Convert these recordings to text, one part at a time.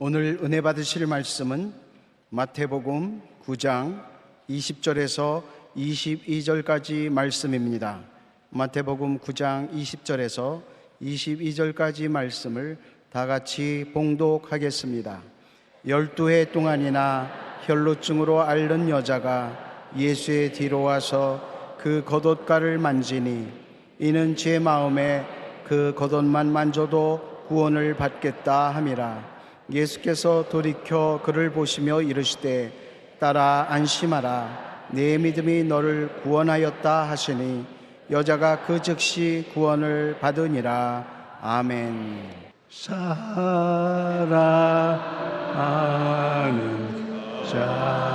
오늘 은혜 받으실 말씀은 마태복음 9장 20절에서 22절까지 말씀입니다. 마태복음 9장 20절에서 22절까지 말씀을 다 같이 봉독하겠습니다. 12해 동안이나 혈루증으로 앓는 여자가 예수의 뒤로 와서 그 겉옷가를 만지니 이는 제 마음에 그 겉옷만 만져도 구원을 받겠다 함이라. 예수께서 돌이켜 그를 보시며 이르시되 딸아 안심하라, 내 믿음이 너를 구원하였다 하시니 여자가 그 즉시 구원을 받으니라. 아멘. 사랑하는 자여,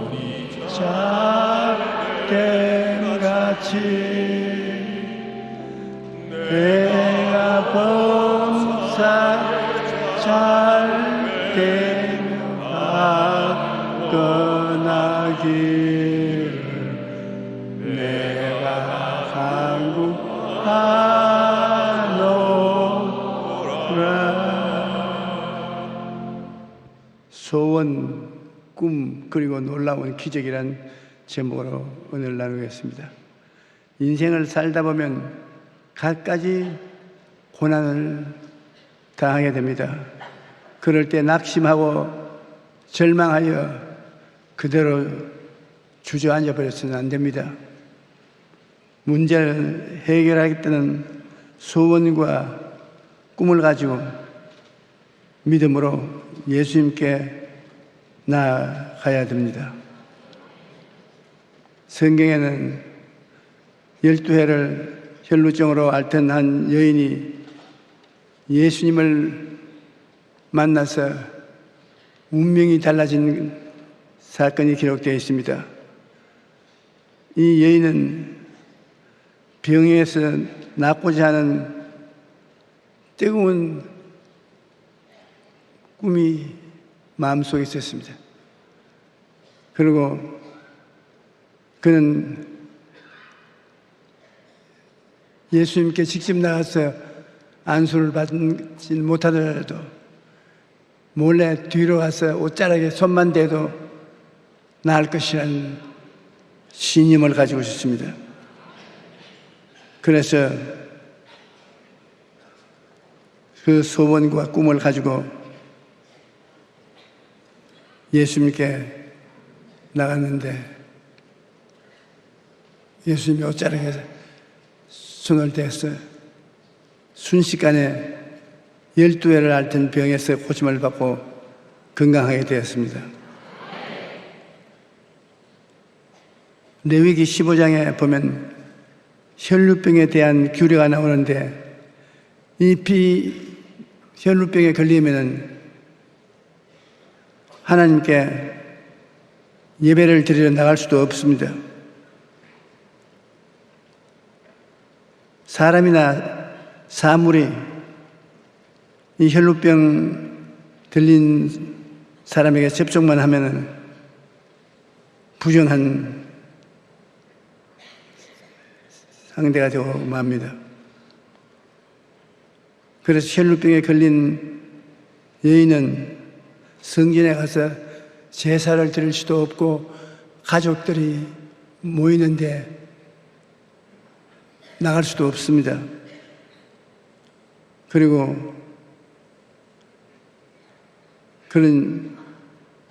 우리 잘됨같이 내가 범사 잘되며 받거나기를 내가 간구하노라. 소원, 꿈, 그리고 놀라운 기적이란 제목으로 오늘 나누겠습니다. 인생을 살다 보면 갖가지 고난을 당하게 됩니다. 그럴 때 낙심하고 절망하여 그대로 주저앉아 버려서는 안 됩니다. 문제를 해결하겠다는 소원과 꿈을 가지고 믿음으로 예수님께 나아가야 됩니다. 성경에는 12해를 혈루증으로 앓던 한 여인이 예수님을 만나서 운명이 달라진 사건이 기록되어 있습니다. 이 여인은 병에서 낫고자 하는 뜨거운 꿈이 마음속에 있었습니다. 그리고 그는 예수님께 직접 나가서 안수를 받지 못하더라도 몰래 뒤로 가서 옷자락에 손만 대도 나을 것이라는 신념을 가지고 있었습니다. 그래서 그 소원과 꿈을 가지고 예수님께 나갔는데 예수님이 옷자락에 손을 대서 순식간에 12해를 앓던 병에서 고침을 받고 건강하게 되었습니다. 레위기 15장에 보면 혈루병에 대한 규례가 나오는데 이 혈루병에 걸리면 하나님께 예배를 드리러 나갈 수도 없습니다. 사람이나 사물이 이 혈루병 들린 사람에게 접촉만 하면 부정한 상대가 되고 맙니다. 그래서 혈루병에 걸린 여인은 성전에 가서 제사를 드릴 수도 없고 가족들이 모이는데 나갈 수도 없습니다. 그리고 그런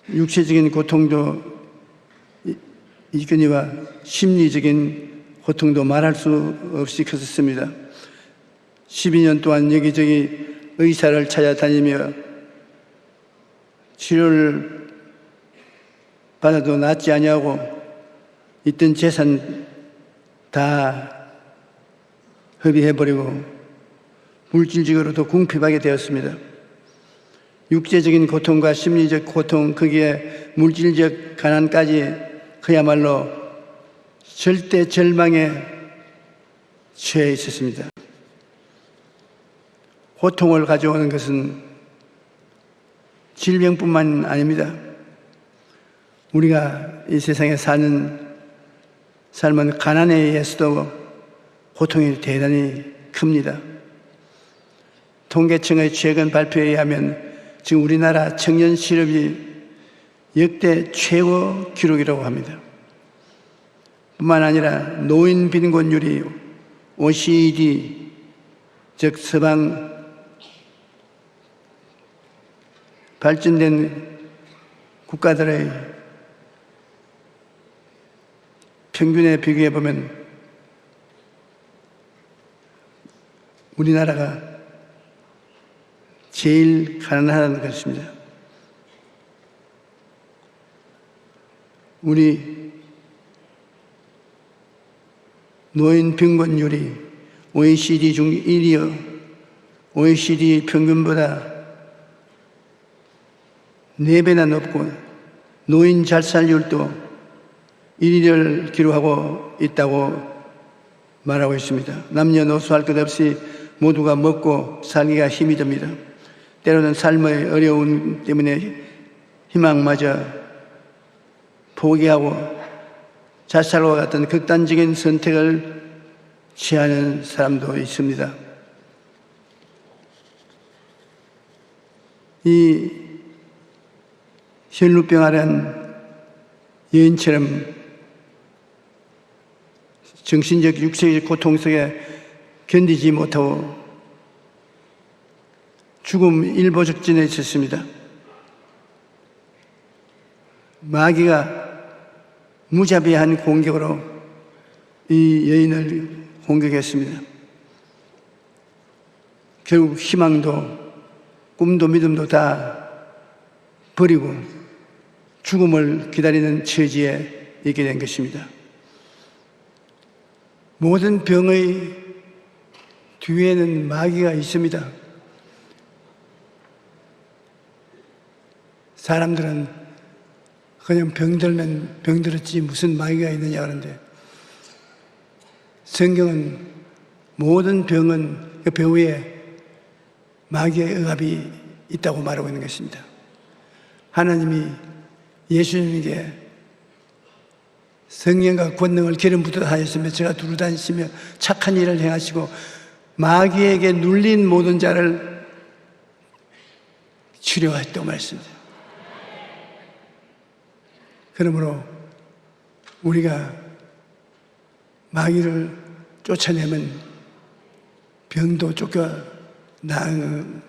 육체적인 고통도 있거니와 심리적인 고통도 말할 수 없이 컸습니다. 12년 동안 여기저기 의사를 찾아다니며 치료를 받아도 낫지 아니하고 있던 재산 다 허비해버리고 물질적으로도 궁핍하게 되었습니다. 육체적인 고통과 심리적 고통, 거기에 물질적 가난까지 그야말로 절대 절망에 처해 있었습니다. 고통을 가져오는 것은 질병뿐만 아닙니다. 우리가 이 세상에 사는 삶은 가난에 의해서도 고통이 대단히 큽니다. 통계청의 최근 발표에 의하면 지금 우리나라 청년 실업이 역대 최고 기록이라고 합니다. 뿐만 아니라 노인 빈곤율이 OECD, 즉 서방 발전된 국가들의 평균에 비교해 보면 우리나라가 제일 가난하다는 것입니다. 우리 노인 빈곤율이 OECD 중 1위여 OECD 평균보다 4배나 높고 노인 자살률도 1위를 기록하고 있다고 말하고 있습니다. 남녀노소 할 것 없이 모두가 먹고 살기가 힘이 듭니다. 때로는 삶의 어려움 때문에 희망마저 포기하고 자살과 같은 극단적인 선택을 취하는 사람도 있습니다. 이 혈루병 앓은 여인처럼 정신적, 육체적 고통 속에 견디지 못하고 죽음 일보 직전에 있었습니다. 마귀가 무자비한 공격으로 이 여인을 공격했습니다. 결국 희망도 꿈도 믿음도 다 버리고 죽음을 기다리는 처지에 있게 된 것입니다. 모든 병의 뒤에는 마귀가 있습니다. 사람들은 그냥 병들면 병들었지 무슨 마귀가 있느냐 하는데, 성경은 모든 병은 그 배후에 마귀의 억압이 있다고 말하고 있는 것입니다. 하나님이 예수님에게 성령과 권능을 기름 붓듯 하였으며 제가 두루 다니시며 착한 일을 행하시고 마귀에게 눌린 모든 자를 치료하셨다고 말씀합니다. 그러므로 우리가 마귀를 쫓아내면 병도 쫓겨나는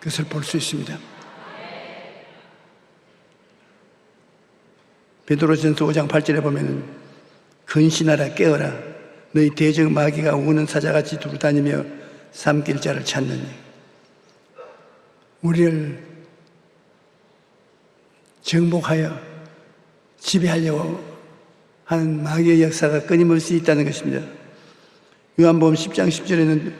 것을 볼 수 있습니다. 베드로전서 5장 8절에 보면 근신하라 깨어라 너희 대적 마귀가 우는 사자같이 두루 다니며 삼킬 자를 찾느니. 우리를 정복하여 지배하려고 하는 마귀의 역사가 끊임없이 있다는 것입니다. 요한복음 10장 10절에는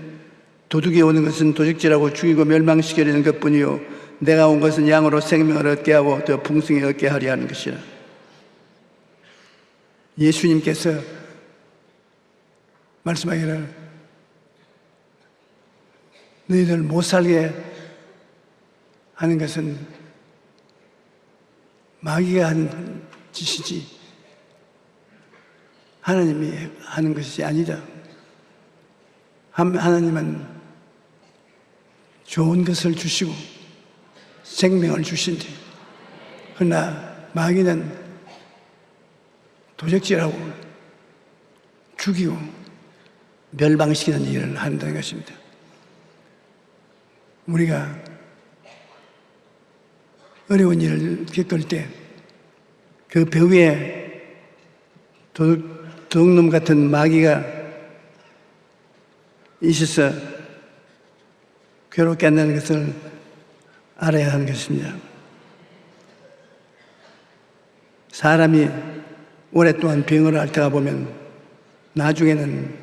도둑이 오는 것은 도적질하고 죽이고 멸망시키려는 것뿐이요 내가 온 것은 양으로 생명을 얻게 하고 더 풍성히 얻게 하려 하는 것이라. 예수님께서 말씀하기를 너희들 못 살게 하는 것은 마귀가 하는 짓이지 하나님이 하는 것이 아니다. 하나님은 좋은 것을 주시고 생명을 주신대. 그러나 마귀는 도적질하고 죽이고 멸망시키는 일을 한다는 것입니다. 우리가 어려운 일을 겪을 때 그 벽에 도둑놈 같은 마귀가 있어서 괴롭게 한다는 것을 알아야 하는 것입니다. 사람이 오랫동안 병을 앓다가 보면 나중에는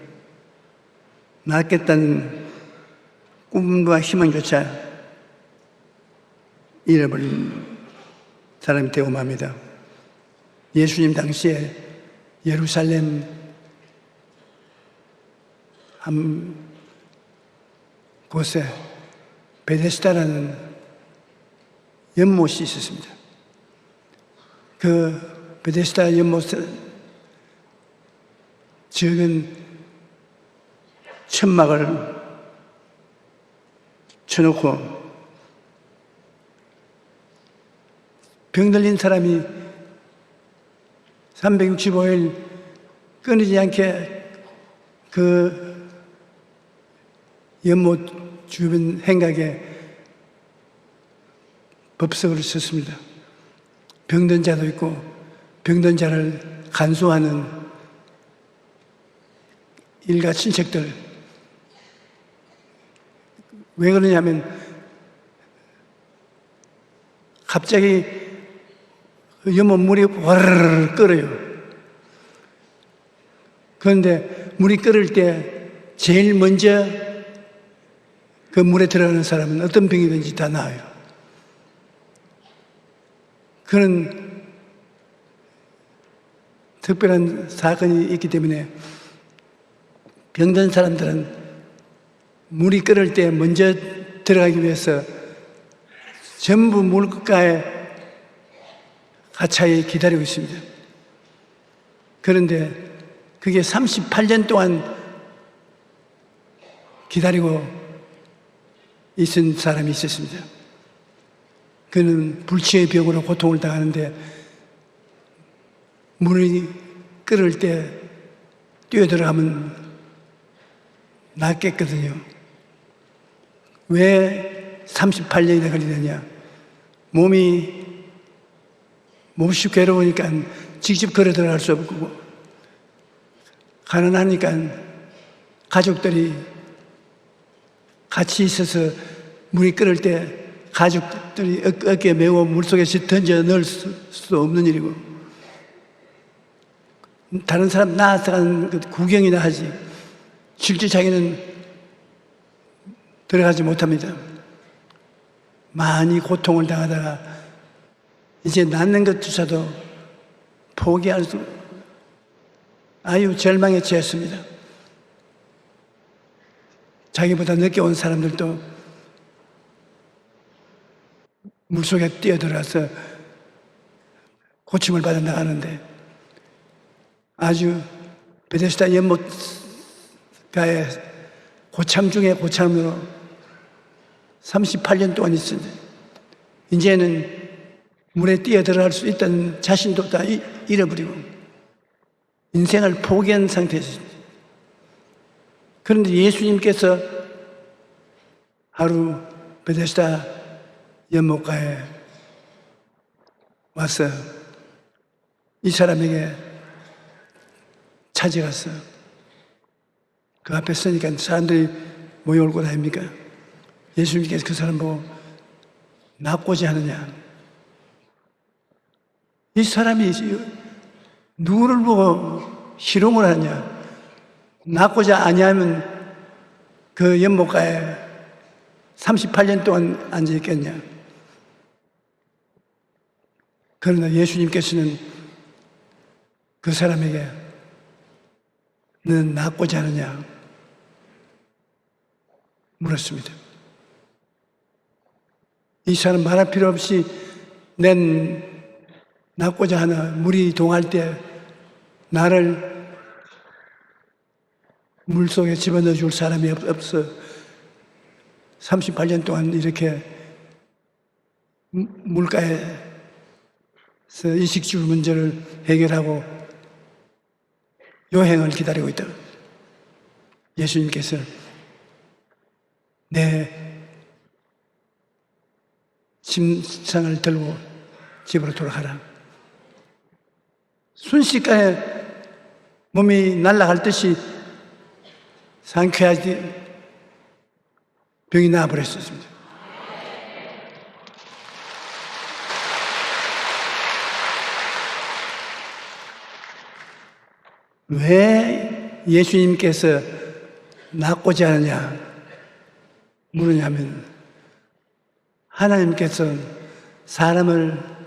낫겠다는 꿈과 희망조차 잃어버린 사람이 되고 맙니다. 예수님 당시에 예루살렘 한 곳에 베데스다라는 연못이 있었습니다. 그 베데스다 연못은 적은 천막을 쳐놓고 병 들린 사람이 365일 끊이지 않게 그 연못 주변 행각에 법석을 썼습니다. 병든 자도 있고 병든 자를 간수하는 일가 친척들. 왜 그러냐면 갑자기 연못 물이 와르르 끓어요. 그런데 물이 끓을 때 제일 먼저 그 물에 들어가는 사람은 어떤 병이든지 다 나아요. 그런 특별한 사건이 있기 때문에 병든 사람들은 물이 끓을 때 먼저 들어가기 위해서 전부 물가에 가차에 기다리고 있습니다. 그런데 그게 38년 동안 기다리고 있은 사람이 있었습니다. 그는 불치의 병으로 고통을 당하는데 물이 끓을 때 뛰어들어가면 낫겠거든요. 왜 38년이나 걸리느냐? 몸이 몹시 괴로우니까 직접 걸어 들어갈 수 없고, 가난하니까 가족들이 같이 있어서 물이 끓을 때 가족들이 어깨에 메워 물속에 던져 넣을 수도 없는 일이고, 다른 사람 나아서 가는 구경이나 하지 실제 자기는 들어가지 못합니다. 많이 고통을 당하다가 이제 낫는 것조차도 포기할 수, 아유 절망에 처했습니다. 자기보다 늦게 온 사람들도 물속에 뛰어들어서 고침을 받아 나가는데 아주 베데스다 연못가에 고참 중에 고참으로 38년 동안 있었는데 이제는 물에 뛰어들어갈 수 있다는 자신도 다 잃어버리고 인생을 포기한 상태였습니다. 그런데 예수님께서 하루 베데스다 연못가에 와서 이 사람에게 찾아가서 그 앞에 서니까 사람들이 모여올고 다닙니까? 예수님께서 그 사람 보고 낫고자 하느냐? 이 사람이 누구를 보고 희롱을 하냐? 낫고자 아니하면 그 연못가에 38년 동안 앉아있겠냐? 그러나 예수님께서는 그 사람에게 너는 낫고자 하느냐? 물었습니다. 이 사람 말할 필요 없이 난 낫고자 하나 물이 동할 때 나를 물속에 집어넣어 줄 사람이 없어 38년 동안 이렇게 물가에서 이식주 문제를 해결하고 요행을 기다리고 있다. 예수님께서 내 침상을 들고 집으로 돌아가라. 순식간에 몸이 날아갈 듯이 상쾌하지 병이 나아버렸습니다. 왜 예수님께서 낫고자 하느냐 물으냐면 하나님께서 사람을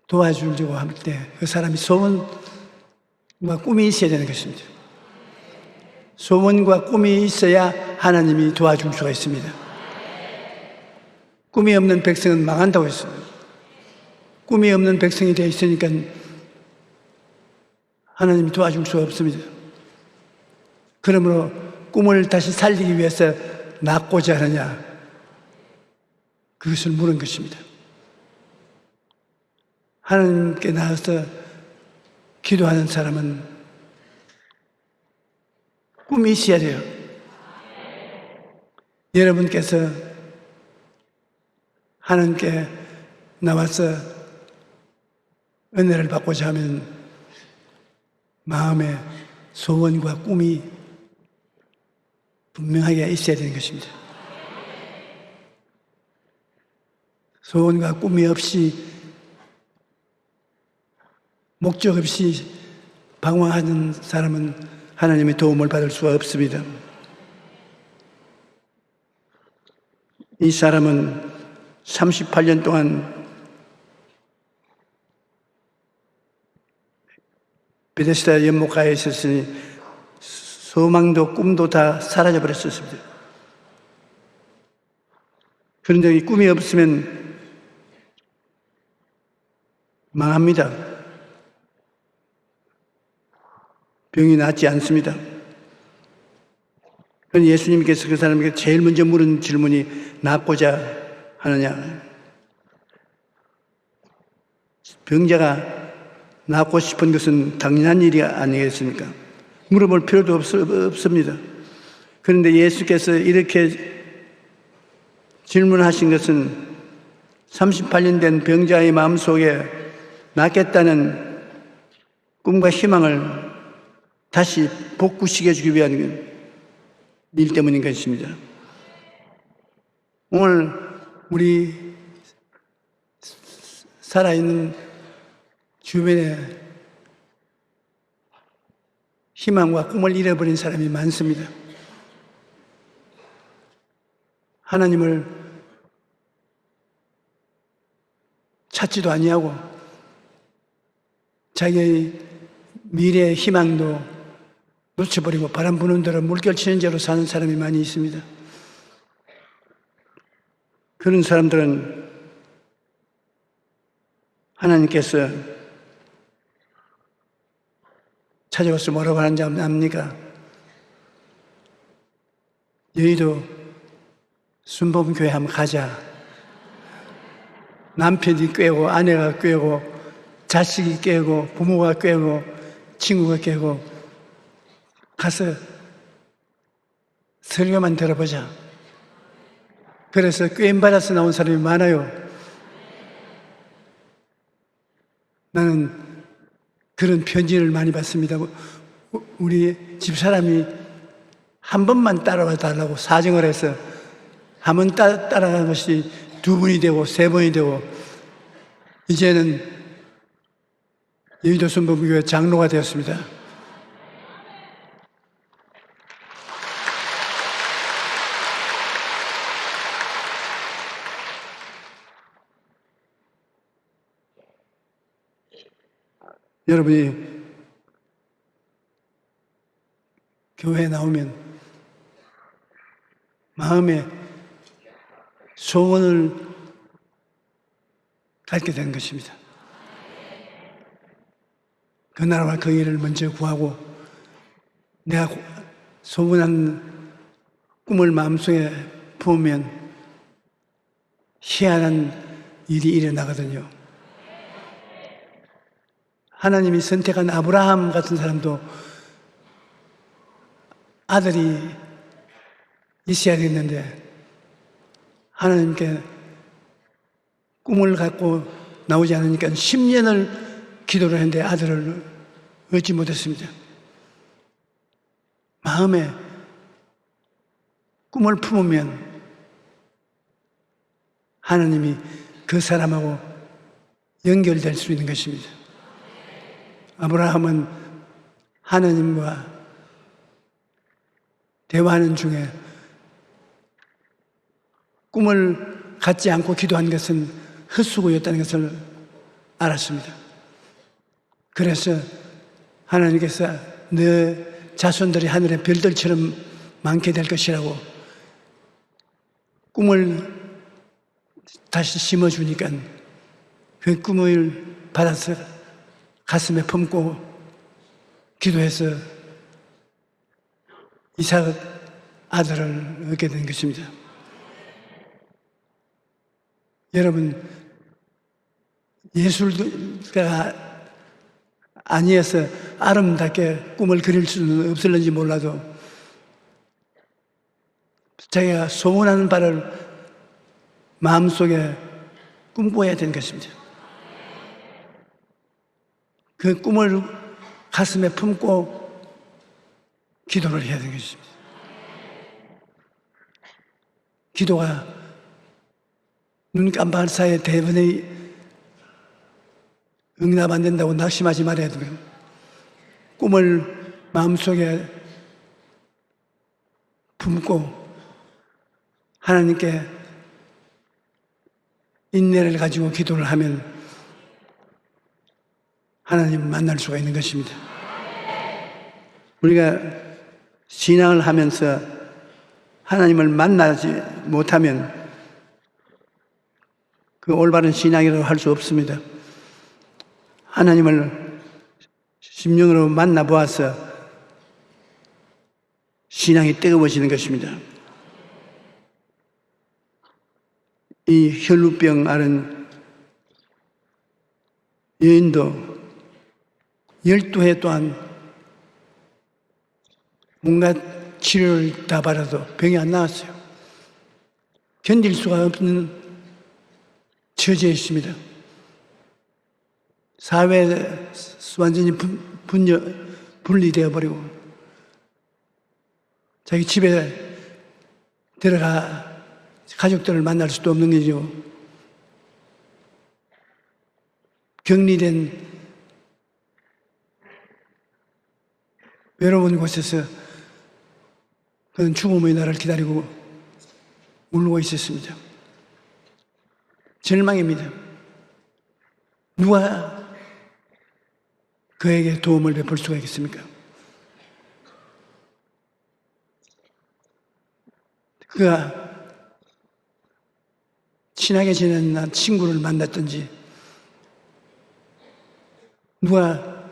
도와주려고 할 때 그 사람이 소원과 꿈이 있어야 되는 것입니다. 소원과 꿈이 있어야 하나님이 도와줄 수가 있습니다. 꿈이 없는 백성은 망한다고 했어요. 꿈이 없는 백성이 되어 있으니까 하나님이 도와줄 수가 없습니다. 그러므로 꿈을 다시 살리기 위해서 낫고자 하느냐 그것을 물은 것입니다. 하나님께 나와서 기도하는 사람은 꿈이 있어야 돼요. 여러분께서 하나님께 나와서 은혜를 받고자 하면 마음에 소원과 꿈이 분명하게 있어야 되는 것입니다. 소원과 꿈이 없이 목적 없이 방황하는 사람은 하나님의 도움을 받을 수가 없습니다. 이 사람은 38년 동안 베데스다 연못가에 있었으니 소망도 꿈도 다 사라져 버렸었습니다. 그런데 이 꿈이 없으면 망합니다. 병이 낫지 않습니다. 그런데 예수님께서 그 사람에게 제일 먼저 물은 질문이 낫고자 하느냐. 병자가 낫고 싶은 것은 당연한 일이 아니겠습니까? 물어볼 필요도 없습니다. 그런데 예수께서 이렇게 질문하신 것은 38년 된 병자의 마음속에 낫겠다는 꿈과 희망을 다시 복구시켜주기 위한 일 때문인 것입니다. 오늘 우리 살아있는 주변에 희망과 꿈을 잃어버린 사람이 많습니다. 하나님을 찾지도 아니하고 자기의 미래의 희망도 놓쳐버리고 바람 부는 대로 물결치는 대로 사는 사람이 많이 있습니다. 그런 사람들은 하나님께서 찾아와서 뭐라고 하는지 압니까? 너희도 순복음교회 한번 가자. 남편이 꿰고 아내가 꿰고 자식이 꿰고 부모가 꿰고 친구가 꿰고 가서 설교만 들어보자. 그래서 꿰임받아서 나온 사람이 많아요. 나는 그런 편지를 많이 받습니다. 우리 집사람이 한 번만 따라와 달라고 사정을 해서 한 번 따라간 것이 2번이 되고 3번이 되고 이제는 여의도 순복음교회 장로가 되었습니다. 여러분이 교회에 나오면 마음에 소원을 갖게 되는 것입니다. 그 나라와 그 일을 먼저 구하고 내가 소원한 꿈을 마음속에 품으면 희한한 일이 일어나거든요. 하나님이 선택한 아브라함 같은 사람도 아들이 있어야 됐는데 하나님께 꿈을 갖고 나오지 않으니까 10년을 기도를 했는데 아들을 얻지 못했습니다. 마음에 꿈을 품으면 하나님이 그 사람하고 연결될 수 있는 것입니다. 아브라함은 하나님과 대화하는 중에 꿈을 갖지 않고 기도한 것은 헛수고였다는 것을 알았습니다. 그래서 하나님께서 너 자손들이 하늘의 별들처럼 많게 될 것이라고 꿈을 다시 심어주니까 그 꿈을 받아서 가슴에 품고 기도해서 이삭 아들을 얻게 된 것입니다. 여러분, 예술가 아니어서 아름답게 꿈을 그릴 수는 없을는지 몰라도 자기가 소원하는 바를 마음속에 꿈꿔야 되는 것입니다. 그 꿈을 가슴에 품고 기도를 해야 되는 것입니다. 기도가 눈 깜빡할 사이에 대번에 응답 안 된다고 낙심하지 말아야 돼요. 꿈을 마음속에 품고 하나님께 인내를 가지고 기도를 하면 하나님을 만날 수가 있는 것입니다. 우리가 신앙을 하면서 하나님을 만나지 못하면 그 올바른 신앙이라고 할 수 없습니다. 하나님을 심령으로 만나보아서 신앙이 뜨거워지는 것입니다. 이 혈루병 앓은 여인도 12해 동안 온갖 치료를 다 받아도 병이 안 나왔어요. 견딜 수가 없는 처지에 있습니다. 사회에서 완전히 분리되어 버리고 자기 집에 들어가 가족들을 만날 수도 없는 거죠. 격리된 외로운 곳에서 그는 죽음의 날을 기다리고 울고 있었습니다. 절망입니다. 누가 그에게 도움을 베풀 수가 있겠습니까? 그가 친하게 지내는 친구를 만났든지 누가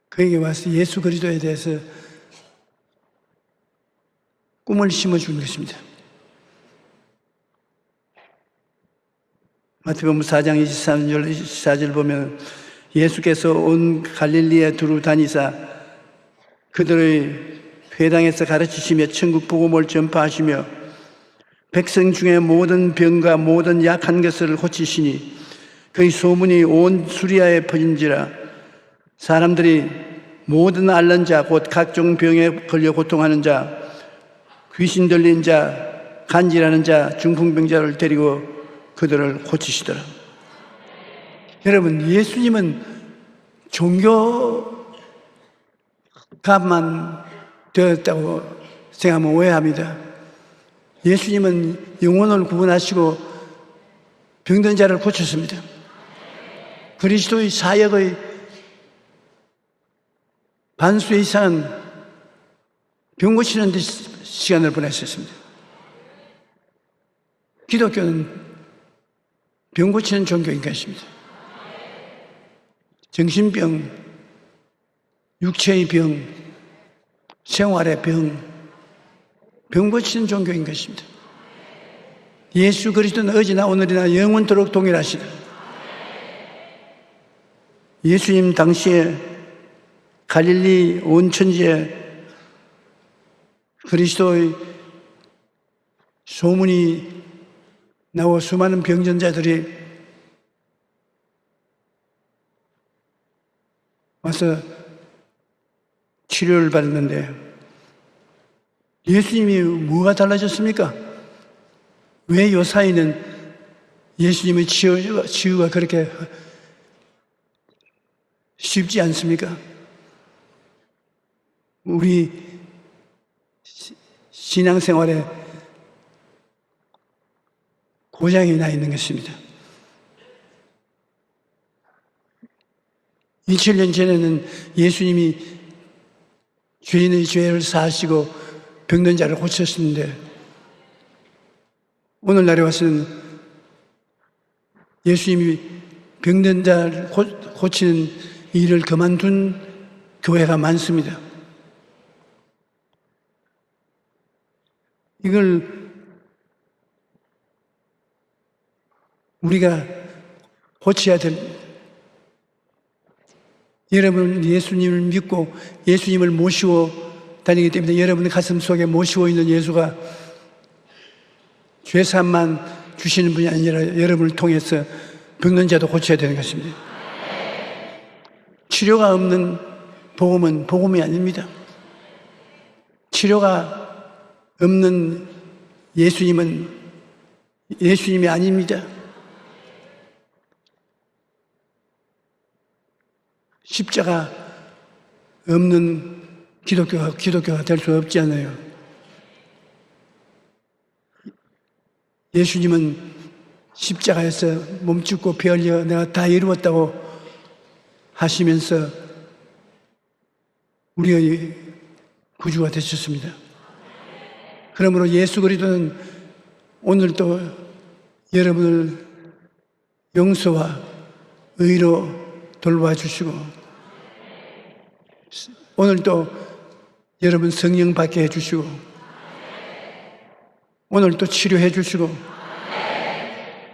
그에게 와서 예수 그리스도에 대해서 꿈을 심어주는 것입니다. 마태복음 4장 23절 24절 보면 예수께서 온 갈릴리에 두루 다니사 그들의 회당에서 가르치시며 천국 복음을 전파하시며 백성 중에 모든 병과 모든 약한 것을 고치시니 그의 소문이 온 수리아에 퍼진지라. 사람들이 모든 앓는 자 곧 각종 병에 걸려 고통하는 자 귀신 들린 자 간질하는 자 중풍병자를 데리고 그들을 고치시더라. 여러분, 예수님은 종교가만 되었다고 생각하면 오해합니다. 예수님은 영혼을 구원하시고 병든 자를 고쳤습니다. 그리스도의 사역의 반수 이상은 병 고치는 데 시간을 보냈었습니다. 기독교는 병 고치는 종교인 것입니다. 정신병, 육체의 병, 생활의 병 고치는 종교인 것입니다. 예수 그리스도는 어제나 오늘이나 영원토록 동일하시다. 예수님 당시에 갈릴리 온천지에 그리스도의 소문이 나와 수많은 병전자들이 와서 치료를 받았는데 예수님이 뭐가 달라졌습니까? 왜 요사이는 예수님의 치유가 그렇게 쉽지 않습니까? 우리 신앙생활에 고장이 나 있는 것입니다. 2000년 전에는 예수님이 죄인의 죄를 사하시고 병든 자를 고쳤는데 오늘날에 와서는 예수님이 병든 자를 고치는 일을 그만둔 교회가 많습니다. 이걸 우리가 고쳐야 될, 여러분 예수님을 믿고 예수님을 모시고 다니기 때문에 여러분의 가슴 속에 모시고 있는 예수가 죄사함만 주시는 분이 아니라 여러분을 통해서 병든 자도 고쳐야 되는 것입니다. 치료가 없는 복음은 복음이 아닙니다. 치료가 없는 예수님은 예수님이 아닙니다. 십자가 없는 기독교가 될 수 없지 않아요. 예수님은 십자가에서 몸짓고 피 흘려 내가 다 이루었다고 하시면서 우리의 구주가 되셨습니다. 그러므로 예수 그리스도는 오늘도 여러분을 용서와 의로 돌봐주시고 오늘도 여러분 성령 받게 해주시고 오늘도 치료해 주시고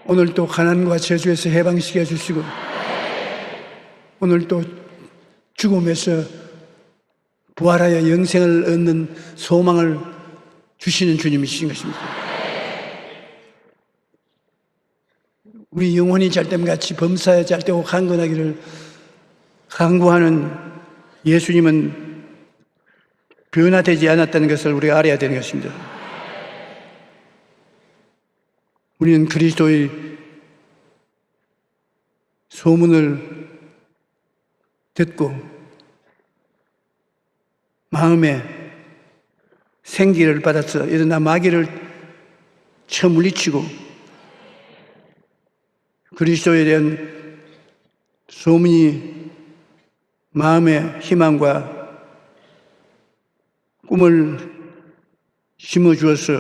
오늘도 가난과 저주에서 해방시켜 주시고 오늘도 죽음에서 부활하여 영생을 얻는 소망을 주시는 주님이신 것입니다. 우리 영혼이 잘됨같이 범사에 잘되고 강건하기를 강구하는 예수님은 변화되지 않았다는 것을 우리가 알아야 되는 것입니다. 우리는 그리스도의 소문을 듣고 마음에 생기를 받아서 일어나 마귀를 쳐물리치고 그리스도에 대한 소문이 마음의 희망과 꿈을 심어주어서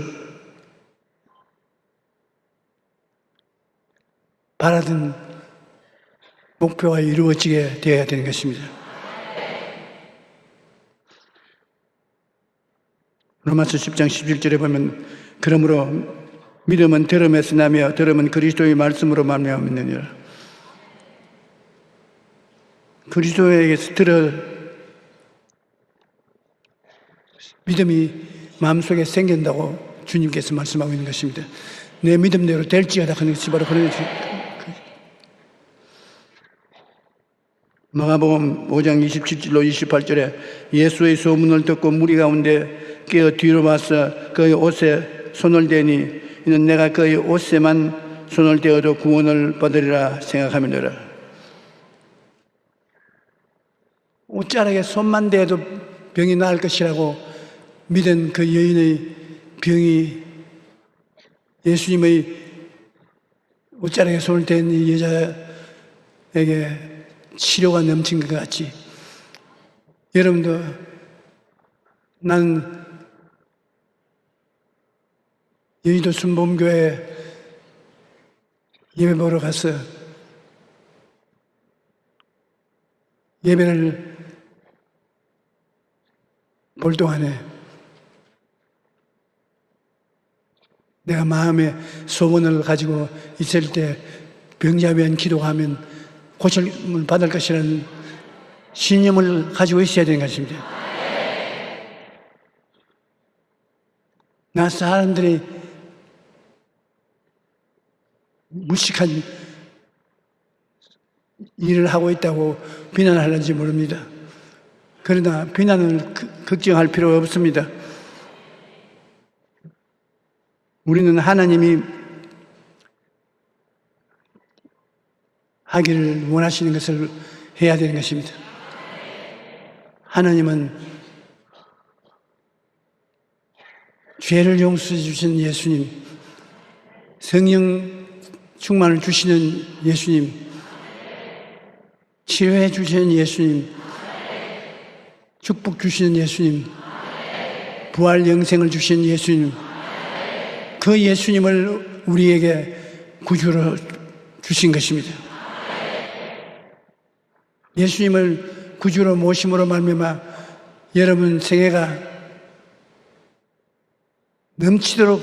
바라던 목표가 이루어지게 되어야 되는 것입니다. 로마서 10장 11절에 보면 그러므로 믿음은 들음에서 나며 들음은 그리스도의 말씀으로 말미암느니라. 그리스도에게서 들어 믿음이 마음속에 생긴다고 주님께서 말씀하고 있는 것입니다. 내 믿음대로 될지어다 하는 것이 바로 그런 것입니다. 마가복음 5장 27절로 28절에 예수의 소문을 듣고 무리 가운데 깨어 뒤로 와서 그의 옷에 손을 대니 이는 내가 그의 옷에만 손을 대어도 구원을 받으리라 생각하며라. 옷자락에 손만 대어도 병이 나을 것이라고 믿은 그 여인의 병이 예수님의 옷자락에 손을 댄 이 여자에게 치료가 넘친 것 같이 여러분도 난 여의도 순복음교회 예배 보러 가서 예배를 볼 동안에 내가 마음에 소원을 가지고 있을 때 병자면 기도하면 고침을 받을 것이라는 신념을 가지고 있어야 되는 것입니다. 나 사람들이 무식한 일을 하고 있다고 비난하는지 모릅니다. 그러나 비난을 걱정할 필요 없습니다. 우리는 하나님이 하기를 원하시는 것을 해야 되는 것입니다. 하나님은 죄를 용서해 주신 예수님, 성령 충만을 주시는 예수님, 치료해 주시는 예수님, 축복 주시는 예수님, 부활 영생을 주신 예수님, 그 예수님을 우리에게 구주로 주신 것입니다. 예수님을 구주로 모심으로 말미암아 여러분 생애가 넘치도록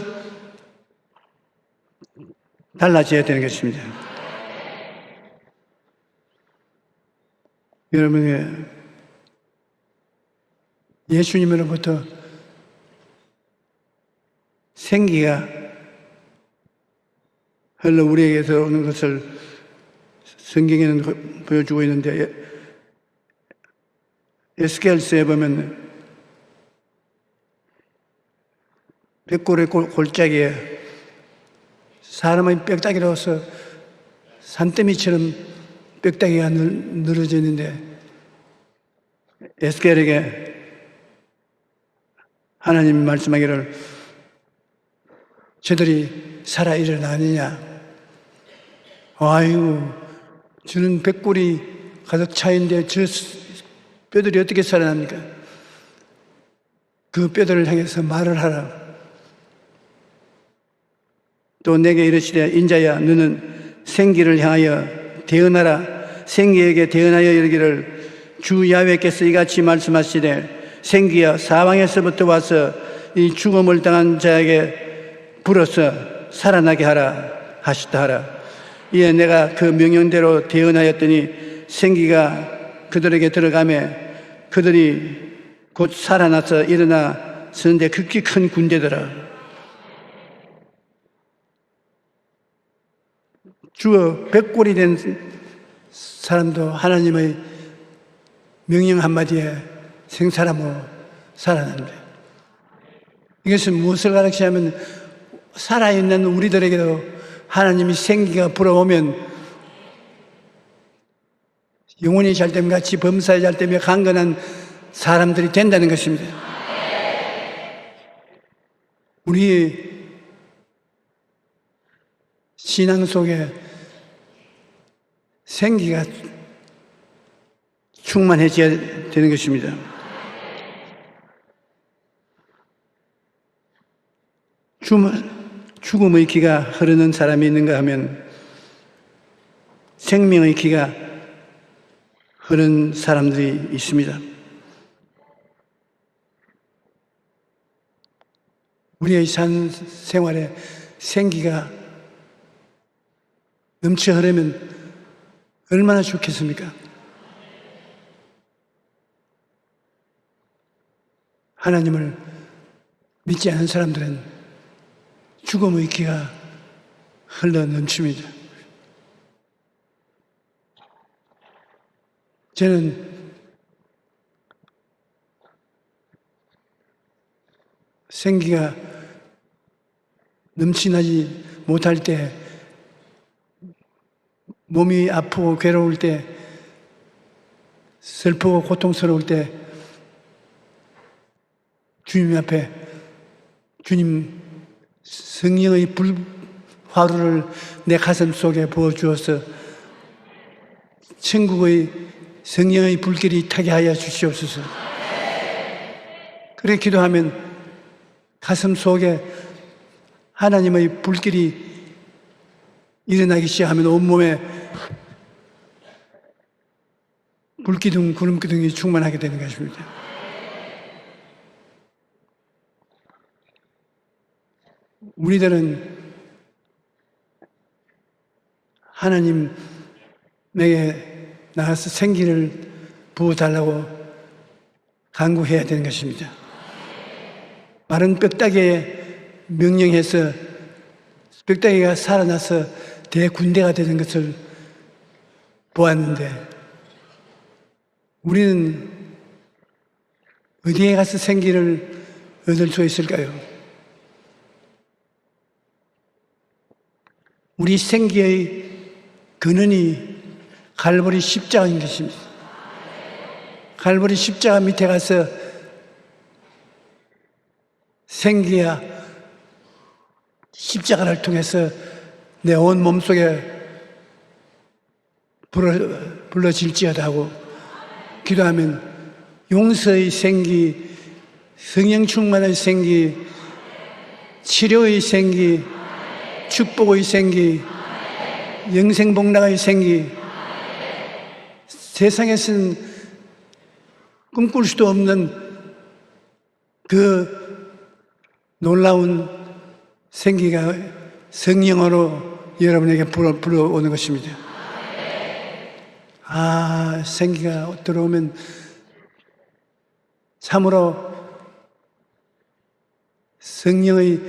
달라져야 되는 것입니다. 여러분, 예수님으로부터 생기가 흘러 우리에게서 오는 것을 성경에는 보여주고 있는데, 에스겔서에 보면 벽골의 골짜기에 사람의 뼈다귀로서 산더미처럼 뼈다귀가 늘어져 있는데, 에스겔에게 하나님이 말씀하기를 저들이 살아 일어나느냐. 아이고, 저는 벽골이 가득 차 있는데 저 뼈들이 어떻게 살아납니까? 그 뼈들을 향해서 말을 하라. 또 내게 이르시되 인자야 너는 생기를 향하여 대언하라. 생기에게 대언하여 이르기를 주 야훼께서 이같이 말씀하시되 생기여 사방에서부터 와서 이 죽음을 당한 자에게 불어서 살아나게 하라 하시다 하라. 이에 내가 그 명령대로 대언하였더니 생기가 그들에게 들어가매 그들이 곧 살아나서 일어나 서는데 극히 큰 군대더라. 주어 백골이 된 사람도 하나님의 명령 한마디에 생사람으로 살아난다. 이것은 무엇을 가르치냐면 살아있는 우리들에게도 하나님이 생기가 불어오면 영혼이 잘됨 같이 범사에 잘되며 강건한 사람들이 된다는 것입니다. 우리 신앙 속에 생기가 충만해져야 되는 것입니다. 죽음의 기가 흐르는 사람이 있는가 하면 생명의 기가 흐르는 사람들이 있습니다. 우리의 산 생활에 생기가 넘쳐 흐르면 얼마나 좋겠습니까? 하나님을 믿지 않은 사람들은 죽음의 기가 흘러 넘칩니다. 저는 생기가 넘치나지 못할 때, 몸이 아프고 괴로울 때, 슬프고 고통스러울 때 주님 앞에 주님 성령의 화루를 내 가슴 속에 부어주어서 천국의 성령의 불길이 타게 하여 주시옵소서. 그렇게 기도하면 가슴 속에 하나님의 불길이 일어나기 시작하면 온몸에 불기둥, 구름기둥이 충만하게 되는 것입니다. 우리들은 하나님에게 나가서 생기를 부어달라고 간구해야 되는 것입니다. 마른 뼈다귀에 명령해서 뼈다귀가 살아나서 대군대가 되는 것을 보았는데 우리는 어디에 가서 생기를 얻을 수 있을까요? 우리 생기의 근원이 갈보리 십자가인 것입니다. 갈보리 십자가 밑에 가서 생기야 십자가를 통해서 내 온 몸속에 불러질지어다 하고 기도하면 용서의 생기, 성령 충만의 생기, 치료의 생기, 축복의 생기, 영생복락의 생기, 세상에서는 꿈꿀 수도 없는 그 놀라운 생기가 성령으로 여러분에게 불어오는 것입니다. 생기가 들어오면 참으로 성령의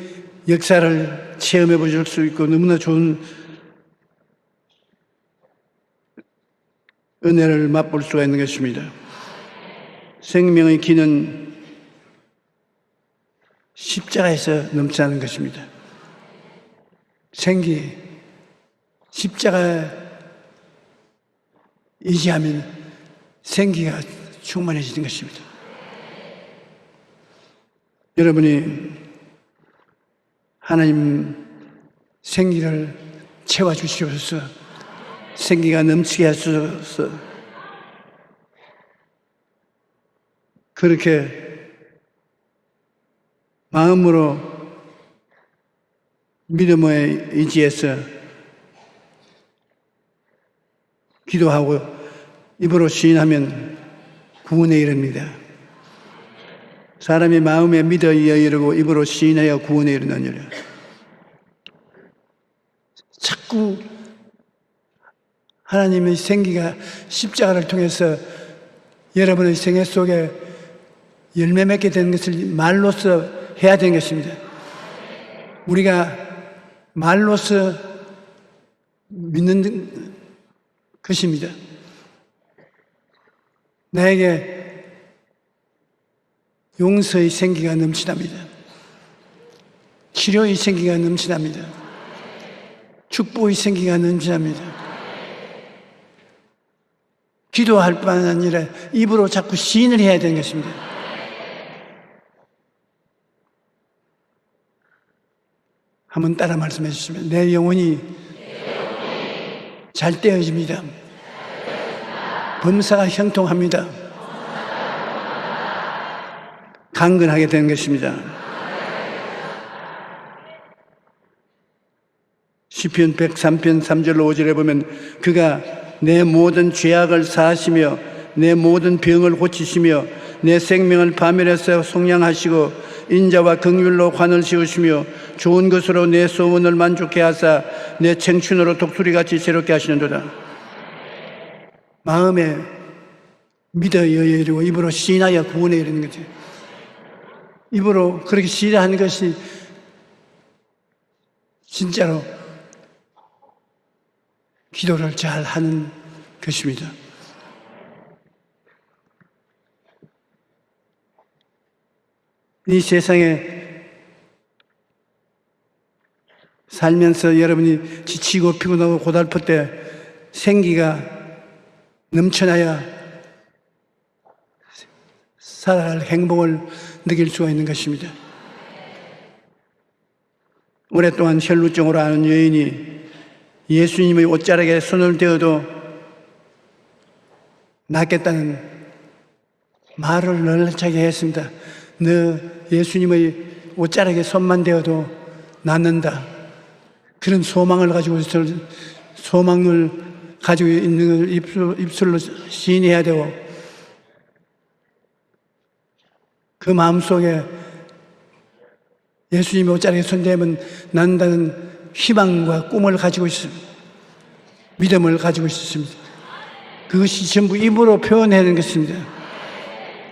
역사를 체험해 보실 수 있고 너무나 좋은 은혜를 맛볼 수가 있는 것입니다. 생명의 기는 십자가에서 넘쳐나는 것입니다. 생기, 십자가에 의지하면 생기가 충만해지는 것입니다. 여러분이 하나님 생기를 채워주시옵소서. 생기가 넘치게 하소서. 그렇게 마음으로 믿음에 의지해서 기도하고 입으로 시인하면 구원에 이릅니다. 사람이 마음에 믿어 이르고 입으로 시인하여 구원에 이르느니라. 자꾸 하나님의 생기가 십자가를 통해서 여러분의 생애 속에 열매 맺게 되는 것을 말로써 해야 되는 것입니다. 우리가 말로써 믿는 것입니다. 나에게 용서의 생기가 넘치답니다. 치료의 생기가 넘치답니다. 축복의 생기가 넘치답니다. 기도할 뿐 아니라 입으로 자꾸 시인을 해야 되는 것입니다. 한번 따라 말씀해 주시면 내 영혼이 잘 떼어집니다. 범사가 형통합니다. 강건하게 되는 것입니다. 시편 103편 3절로 5절에 보면 그가 내 모든 죄악을 사하시며 내 모든 병을 고치시며 내 생명을 파멸해서 속량하시고 인자와 긍휼로 관을 씌우시며 좋은 것으로 내 소원을 만족해 하사 내 청춘으로 독수리같이 새롭게 하시는도다. 마음에 믿어 이르고 입으로 시인하여 구원에 이르는 거지. 입으로 그렇게 시인하는 것이 진짜로 기도를 잘 하는 것입니다. 이 세상에 살면서 여러분이 지치고 피곤하고 고달플 때 생기가 넘쳐나야 살아갈 행복을 느낄 수가 있는 것입니다. 오랫동안 혈루증으로 아는 여인이 예수님의 옷자락에 손을 대어도 낫겠다는 말을 널널하게 했습니다. 너 예수님의 옷자락에 손만 대어도 낫는다. 그런 소망을 가지고 있는 걸 입술로 시인해야 되고 그 마음속에 예수님의 옷자락에 손대면 낫는다는 희망과 꿈을 가지고 있습니다. 믿음을 가지고 있습니다. 그것이 전부 입으로 표현하는 것입니다.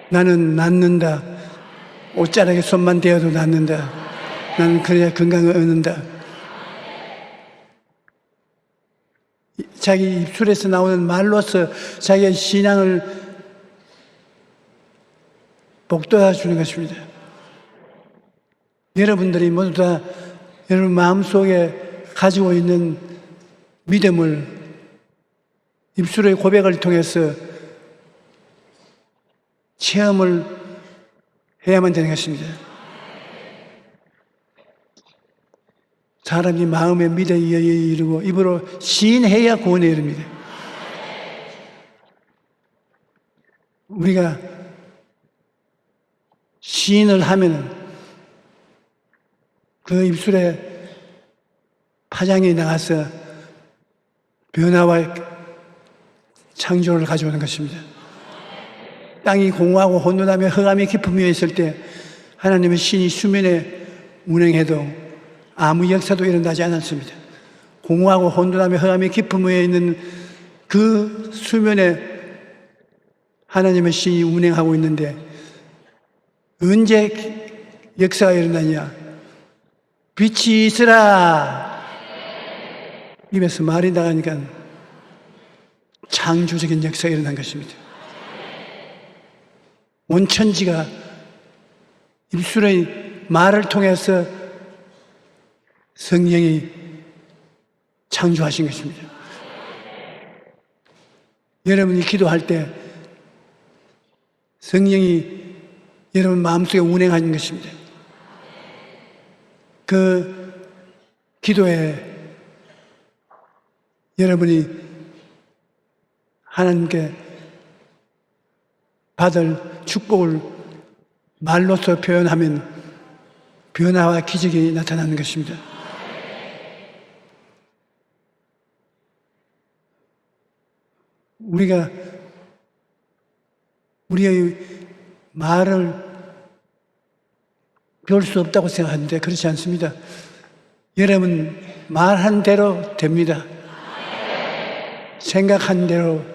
나는 낫는다. 옷자락에 손만 대어도 낫는다. 나는 그래야 건강을 얻는다. 자기 입술에서 나오는 말로서 자기의 신앙을 복돋아 주는 것입니다. 여러분들이 모두 다 여러분 마음속에 가지고 있는 믿음을 입술의 고백을 통해서 체험을 해야만 되는 것입니다. 사람이 마음에 믿어 이르고 입으로 시인해야 구원에 이릅니다. 우리가 시인을 하면 그 입술에 파장이 나가서 변화와 창조를 가져오는 것입니다. 땅이 공허하고 혼돈하며 흑암의 깊음 위에 있을 때 하나님의 신이 수면에 운행해도 아무 역사도 일어나지 않았습니다. 공허하고 혼돈함의 허함의 깊음 위에 있는 그 수면에 하나님의 신이 운행하고 있는데 언제 역사가 일어나냐? 빛이 있으라! 입에서 말이 나가니까 창조적인 역사가 일어난 것입니다. 온 천지가 입술의 말을 통해서 성령이 창조하신 것입니다. 여러분이 기도할 때 성령이 여러분 마음속에 운행하는 것입니다. 그 기도에 여러분이 하나님께 받을 축복을 말로서 표현하면 변화와 기적이 나타나는 것입니다. 우리가 우리의 말을 배울 수 없다고 생각하는데 그렇지 않습니다. 여러분 말한 대로 됩니다. 생각한 대로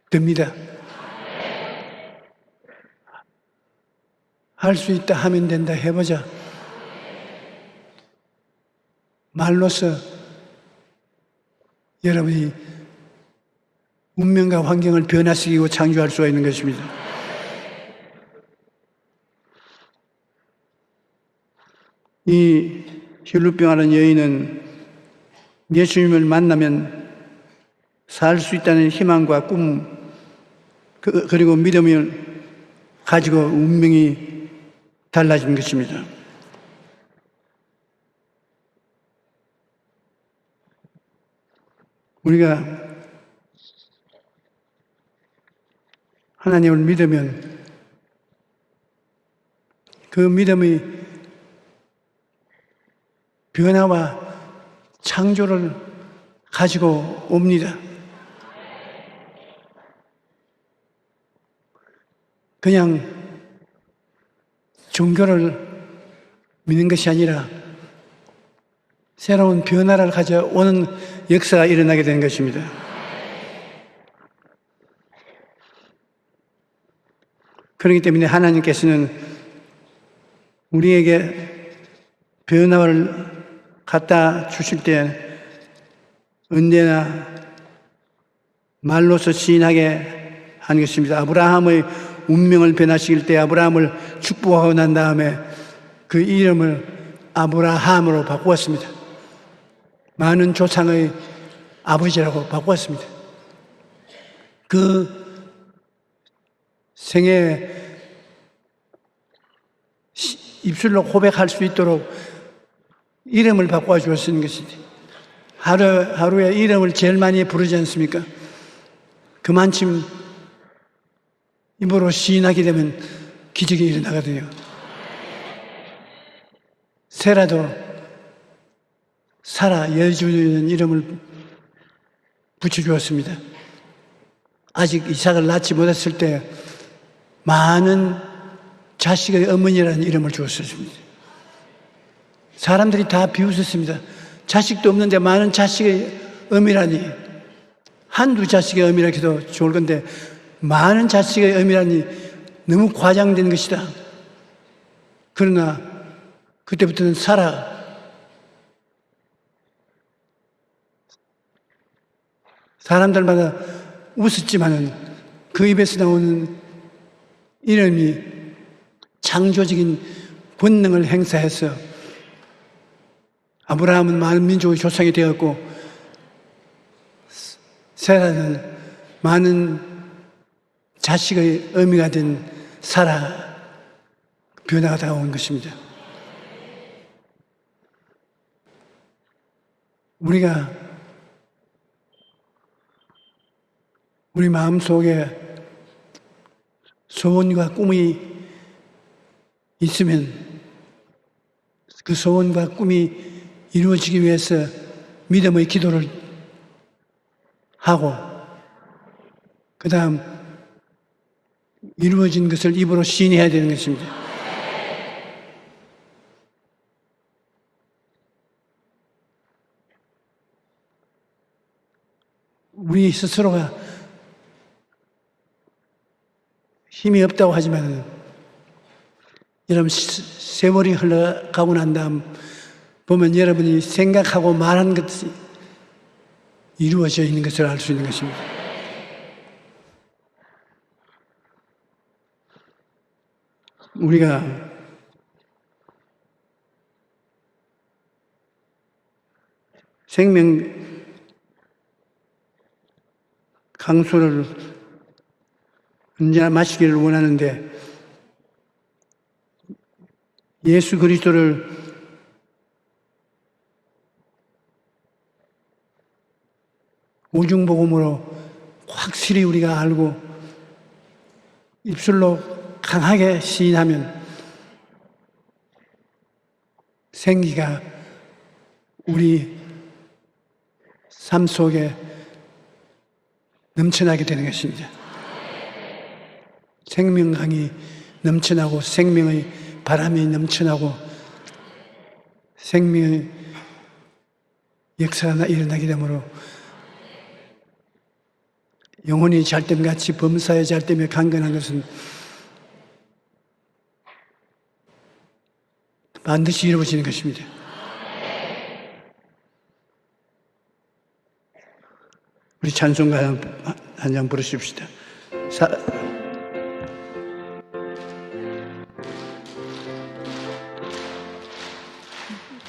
됩니다. 할 수 있다 하면 된다 해보자. 말로서 여러분이 운명과 환경을 변화시키고 창조할 수가 있는 것입니다. 이 혈루병하는 여인은 예수님을 만나면 살 수 있다는 희망과 꿈 그리고 믿음을 가지고 운명이 달라진 것입니다. 우리가 하나님을 믿으면 그 믿음의 변화와 창조를 가지고 옵니다. 그냥 종교를 믿는 것이 아니라 새로운 변화를 가져오는 역사가 일어나게 되는 것입니다. 그렇기 때문에 하나님께서는 우리에게 변화를 갖다 주실 때 언제나 말로서 시인하게 하는 것입니다. 아브라함의 운명을 변화시킬 때 아브라함을 축복하고 난 다음에 그 이름을 아브라함으로 바꾸었습니다. 많은 조상의 아버지라고 바꾸었습니다. 그 생애 입술로 고백할 수 있도록 이름을 바꿔 주었는 것이지. 하루에 이름을 제일 많이 부르지 않습니까? 그만큼 입으로 시인하게 되면 기적이 일어나거든요. 세라도 사라 여주는 이름을 붙여주었습니다. 아직 이삭을 낳지 못했을 때 많은 자식의 어머니라는 이름을 주었습니다. 사람들이 다 비웃었습니다. 자식도 없는데 많은 자식의 어미라니. 한두 자식의 어미라 해도 좋을 건데 많은 자식의 어미라니 너무 과장된 것이다. 그러나 그때부터는 사라. 사람들마다 웃었지만은 그 입에서 나오는 이름이 창조적인 본능을 행사해서 아브라함은 많은 민족의 조상이 되었고 세라는 많은 자식의 어미가 된 사라 변화가 다가온 것입니다. 우리가 우리 마음속에 소원과 꿈이 있으면 그 소원과 꿈이 이루어지기 위해서 믿음의 기도를 하고 그 다음 이루어진 것을 입으로 시인해야 되는 것입니다. 우리 스스로가 힘이 없다고 하지만 여러분 세월이 흘러가고 난 다음 보면 여러분이 생각하고 말한 것이 이루어져 있는 것을 알 수 있는 것입니다. 우리가 생명 강수를 언제나 마시기를 원하는데 예수 그리스도를 오중복음으로 확실히 우리가 알고 입술로 강하게 시인하면 생기가 우리 삶 속에 넘쳐나게 되는 것입니다. 생명강이 넘쳐나고 생명의 바람이 넘쳐나고 생명의 역사가 일어나게 되므로 영혼이 잘됨같이 범사에 잘됨에 강건한 것은 반드시 이루어지는 것입니다. 우리 찬송가 한 장 부르십시다.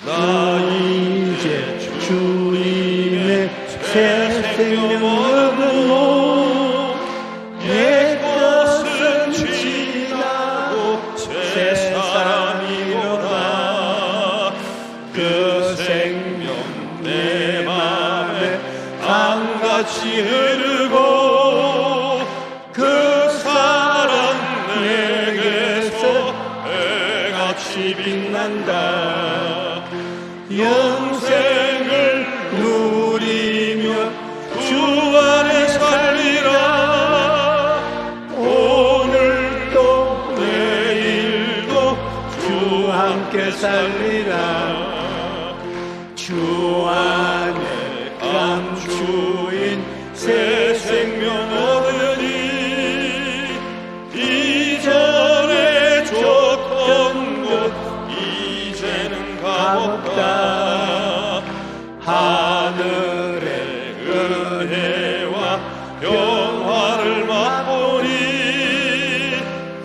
나 이제 주님의 새 생명 얻으로 옛 것은 지나고 새 사람이로다. 그 생명 내 맘에 강같이 흐르고 그 사랑 내게서 해같이 빛난다. 영생을 누리며 주 안에 살리라. 오늘도 내일도 주 함께 살리라. 주 안에 감추인 새 생명 얻으니 이전에 줬던 곳 이제는 가없다. 하늘의 은혜와 영화를 맛보니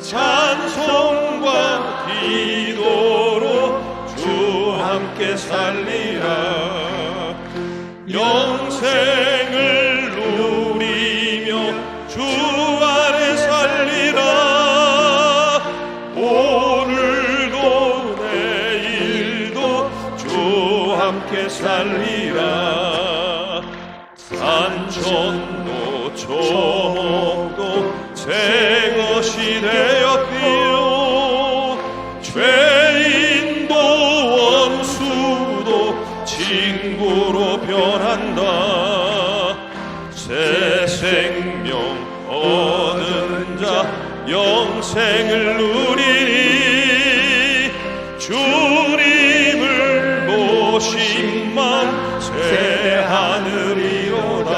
찬송과 기도로 주 함께 살리라. 영생을 누리며 주 안에 살리라. 오늘도 내일도 주 함께 살리라. 산천도 초목도 새 것이 되었기로 죄인도 원수도 친구로 변한다. 새 생명 얻은 자 영생을 누리니 주님을 모심만 새 하늘이로다.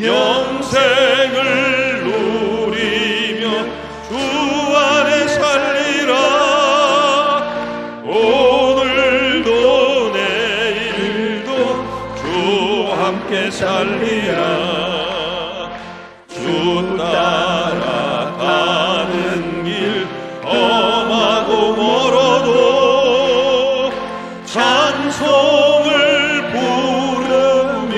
영생을 누리며 주 안에 살리라. 오늘도 내일도 주 함께 살리라. 주 따라가는 길 험하고 멀어도 찬송을 부르며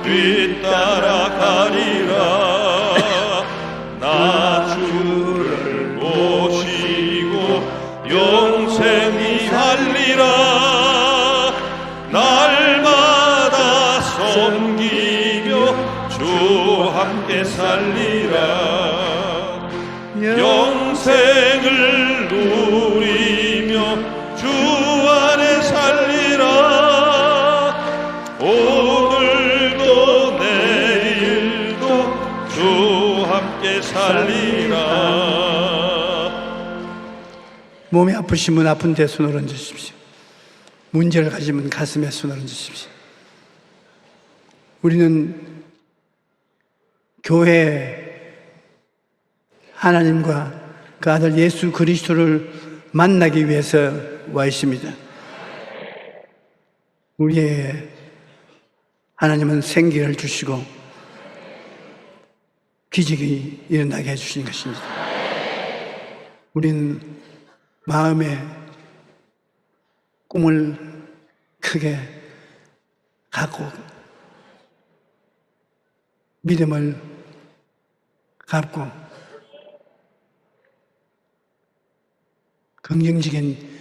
뒤따라가리라. 나 주를 모시고 영생이 살리라. 날마다 섬기며 주 함께 살리라. 영생을 누리며 주 안에 살리라. 오늘도 내일도 주 함께 살리라. 몸이 아프시면 아픈 데 손을 얹으십시오. 문제를 가지면 가슴에 손을 얹으십시오. 우리는 교회 하나님과 그 아들 예수 그리스도를 만나기 위해서 와 있습니다. 우리의 하나님은 생기를 주시고 기적이 일어나게 해주시는 것입니다. 우리는 마음의 꿈을 크게 갖고 믿음을 갖고 긍정적인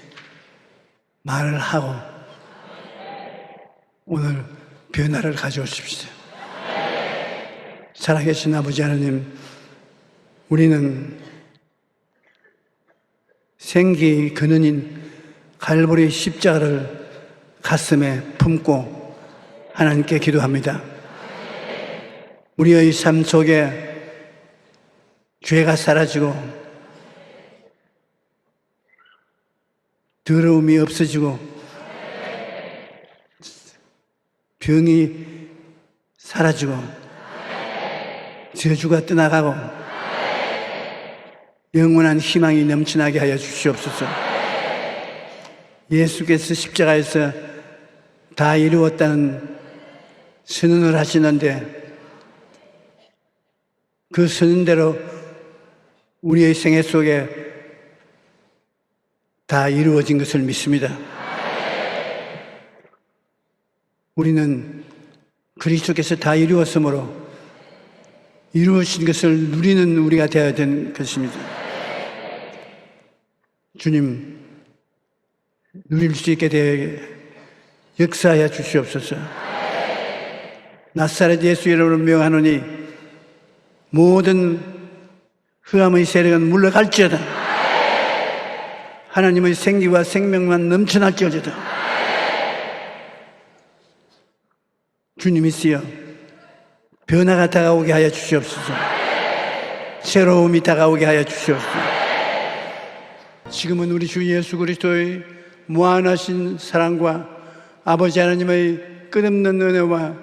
말을 하고 오늘 변화를 가져오십시오. 살아계신 아버지 하나님, 우리는 생기의 근원인 갈보리 십자가를 가슴에 품고 하나님께 기도합니다. 우리의 삶 속에 죄가 사라지고 더러움이 없어지고 병이 사라지고 저주가 떠나가고 영원한 희망이 넘쳐나게 하여 주시옵소서. 예수께서 십자가에서 다 이루었다는 선언을 하시는데 그 선언대로 우리의 생애 속에 다 이루어진 것을 믿습니다. 우리는 그리스도께서 다 이루었으므로 이루어진 것을 누리는 우리가 되어야 되는 것입니다. 주님, 누릴 수 있게 되어 역사하여 주시옵소서. 나사렛 예수 이름으로 명하노니 모든 흑암의 세력은 물러갈지어다. 하나님의 생기와 생명만 넘쳐날지어다. 주님이시여, 변화가 다가오게 하여 주시옵소서. 새로움이 다가오게 하여 주시옵소서. 지금은 우리 주 예수 그리스도의 무한하신 사랑과 아버지 하나님의 끝없는 은혜와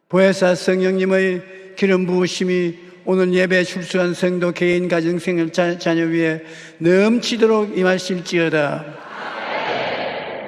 보혜사 성령님의 기름 부으심이 오늘 예배에 출석한 성도 개인 가정 생활 자녀 위에 넘치도록 임하실지어다.